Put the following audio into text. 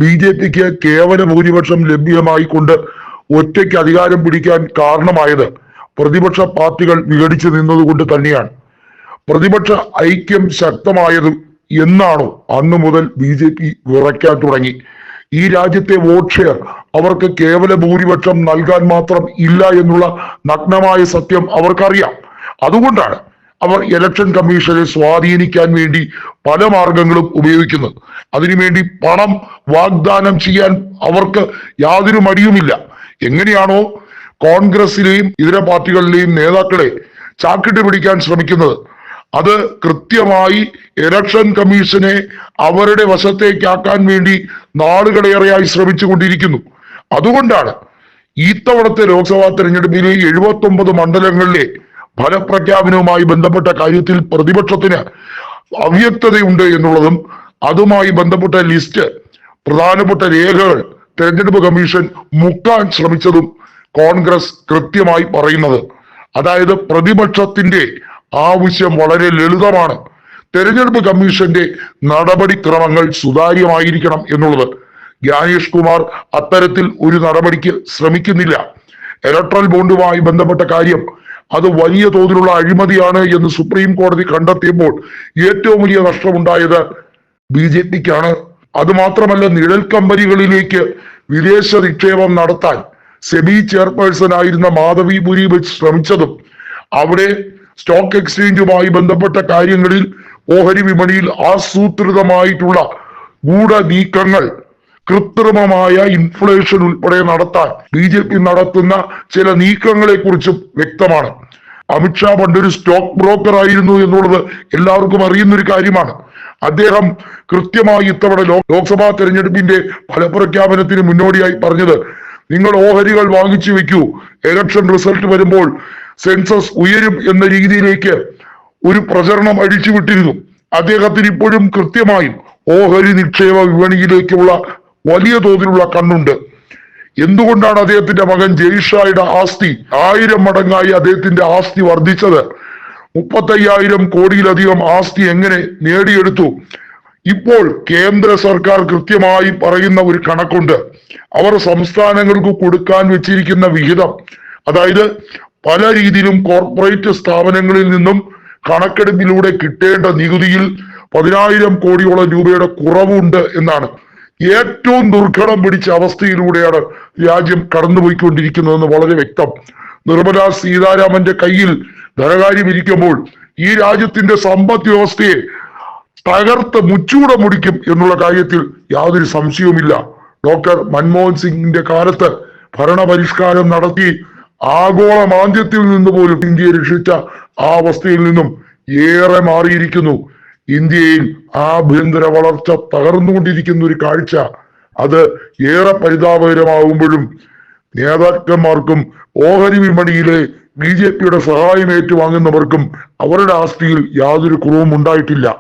BJPക്ക് കേവല ഭൂരിപക്ഷം ലഭ്യമായിക്കൊണ്ട് ഒറ്റയ്ക്ക് അധികാരം പിടിക്കാൻ കാരണമായത് പ്രതിപക്ഷ പാർട്ടികൾ വിഘടിച്ചു നിന്നതുകൊണ്ട് തന്നെയാണ്. പ്രതിപക്ഷ ഐക്യം ശക്തമായത് എന്നാണോ അന്നു മുതൽ BJP വിറയ്ക്കാൻ തുടങ്ങി. ഈ രാജ്യത്തെ വോട്ട് ഷെയർ അവർക്ക് കേവല ഭൂരിപക്ഷം നൽകാൻ മാത്രം ഇല്ല എന്നുള്ള നഗ്നമായ സത്യം അവർക്കറിയാം. അതുകൊണ്ടാണ് അവർ ഇലക്ഷൻ കമ്മീഷനെ സ്വാധീനിക്കാൻ വേണ്ടി പല മാർഗങ്ങളും ഉപയോഗിക്കുന്നത്. അതിനുവേണ്ടി പണം വാഗ്ദാനം ചെയ്യാൻ അവർക്ക് യാതൊരു മടിയുമില്ല. എങ്ങനെയാണോ കോൺഗ്രസിലെയും ഇതര പാർട്ടികളിലെയും നേതാക്കളെ ചാക്കിട്ട് പിടിക്കാൻ ശ്രമിക്കുന്നത്, അത് കൃത്യമായി ഇലക്ഷൻ കമ്മീഷനെ അവരുടെ വശത്തേക്കാക്കാൻ വേണ്ടി നാളുകളേറെയായി ശ്രമിച്ചുകൊണ്ടിരിക്കുന്നു. അതുകൊണ്ടാണ് ഇത്തവണത്തെ ലോക്സഭാ തെരഞ്ഞെടുപ്പിലെ 79 മണ്ഡലങ്ങളിലെ ഫലപ്രഖ്യാപനവുമായി ബന്ധപ്പെട്ട കാര്യത്തിൽ പ്രതിപക്ഷത്തിന് അവ്യക്തതയുണ്ട് എന്നുള്ളതും അതുമായി ബന്ധപ്പെട്ട ലിസ്റ്റ്, പ്രധാനപ്പെട്ട രേഖകൾ തെരഞ്ഞെടുപ്പ് കമ്മീഷൻ മുക്കാൻ ശ്രമിച്ചതും കോൺഗ്രസ് കൃത്യമായി പറയുന്നത്. അതായത് പ്രതിപക്ഷത്തിന്റെ ആവശ്യം വളരെ ലളിതമാണ്. തെരഞ്ഞെടുപ്പ് കമ്മീഷന്റെ നടപടിക്രമങ്ങൾ സുതാര്യമായിരിക്കണം എന്നുള്ളത്. ജ്ഞാനേഷ് കുമാർ അത്തരത്തിൽ ഒരു നടപടിക്ക് ശ്രമിക്കുന്നില്ല. ഇലക്ട്രൽ ബോണ്ടുമായി ബന്ധപ്പെട്ട കാര്യം അത് വലിയ തോതിലുള്ള അഴിമതിയാണ് എന്ന് സുപ്രീം കോടതി കണ്ടെത്തിയപ്പോൾ ഏറ്റവും വലിയ നഷ്ടമുണ്ടായത് BJPക്കാണ്. അത് മാത്രമല്ല, നിഴൽ കമ്പനികളിലേക്ക് വിദേശ നിക്ഷേപം നടത്താൻ സെബി ചെയർപേഴ്സൺ ആയിരുന്ന മാധവി പുരി ശ്രമിച്ചതും അവിടെ സ്റ്റോക്ക് എക്സ്ചേഞ്ചുമായി ബന്ധപ്പെട്ട കാര്യങ്ങളിൽ ഓഹരി വിപണിയിൽ ആസൂത്രിതമായിട്ടുള്ള ഗൂഢ നീക്കങ്ങൾ, കൃത്രിമമായ ഇൻഫ്ലേഷൻ ഉൾപ്പെടെ നടത്താൻ BJP നടത്തുന്ന ചില നീക്കങ്ങളെ കുറിച്ചും വ്യക്തമാണ്. അമിത്ഷാ പണ്ടൊരു സ്റ്റോക്ക് ബ്രോക്കർ ആയിരുന്നു എന്നുള്ളത് എല്ലാവർക്കും അറിയുന്ന ഒരു കാര്യമാണ്. അദ്ദേഹം കൃത്യമായി ഇത്തവണ ലോക്സഭാ തെരഞ്ഞെടുപ്പിന്റെ ഫലപ്രഖ്യാപനത്തിന് മുന്നോടിയായി പറഞ്ഞത്, നിങ്ങൾ ഓഹരികൾ വാങ്ങിച്ചു വെക്കൂ, ഇലക്ഷൻ റിസൾട്ട് വരുമ്പോൾ സെൻസസ് ഉയരും എന്ന രീതിയിലേക്ക് ഒരു പ്രചരണം അഴിച്ചുവിട്ടിരുന്നു. അദ്ദേഹത്തിന് ഇപ്പോഴും കൃത്യമായും ഓഹരി നിക്ഷേപ വിപണിയിലേക്കുള്ള വലിയ തോതിലുള്ള കണ്ണുണ്ട്. എന്തുകൊണ്ടാണ് അദ്ദേഹത്തിന്റെ മകൻ ജയ്ഷായുടെ ആസ്തി 1000 മടങ്ങായി അദ്ദേഹത്തിന്റെ ആസ്തി വർദ്ധിച്ചത്? 35,000 കോടിയിലധികം ആസ്തി എങ്ങനെ നേടിയെടുത്തു? ഇപ്പോൾ കേന്ദ്ര സർക്കാർ കൃത്യമായി പറയുന്ന ഒരു കണക്കുണ്ട്. അവർ സംസ്ഥാനങ്ങൾക്ക് കൊടുക്കാൻ വെച്ചിരിക്കുന്ന വിഹിതം, അതായത് പല രീതിയിലും കോർപ്പറേറ്റ് സ്ഥാപനങ്ങളിൽ നിന്നും കണക്കെടുപ്പിലൂടെ കിട്ടേണ്ട നികുതിയിൽ 10,000 കോടിയോളം രൂപയുടെ കുറവുണ്ട് എന്നാണ്. ഏറ്റവും ദുർഘടം പിടിച്ച അവസ്ഥയിലൂടെയാണ് രാജ്യം കടന്നുപോയിക്കൊണ്ടിരിക്കുന്നതെന്ന് വളരെ വ്യക്തം. നിർമ്മലാ സീതാരാമന്റെ കയ്യിൽ ധനകാര്യം ഇരിക്കുമ്പോൾ ഈ രാജ്യത്തിന്റെ സമ്പദ് വ്യവസ്ഥയെ തകർത്ത് മുച്ചൂടെ മുടിക്കും എന്നുള്ള കാര്യത്തിൽ യാതൊരു സംശയവുമില്ല. ഡോക്ടർ മൻമോഹൻ സിംഗിന്റെ കാലത്ത് ഭരണപരിഷ്കാരം നടത്തി ആഗോള മാന്ദ്യത്തിൽ നിന്ന് പോലും ഇന്ത്യയെ രക്ഷിച്ച ആ അവസ്ഥയിൽ നിന്നും ഏറെ മാറിയിരിക്കുന്നു. ഇന്ത്യയിൽ ആഭ്യന്തര വളർച്ച തകർന്നുകൊണ്ടിരിക്കുന്ന ഒരു കാഴ്ച, അത് ഏറെ പരിതാപകരമാകുമ്പോഴും നേതാക്കന്മാർക്കും ഓഹരി വിപണിയിലെ BJPയുടെ സഹായം ഏറ്റുവാങ്ങുന്നവർക്കും അവരുടെ ആസ്തിയിൽ യാതൊരു കുറവും ഉണ്ടായിട്ടില്ല.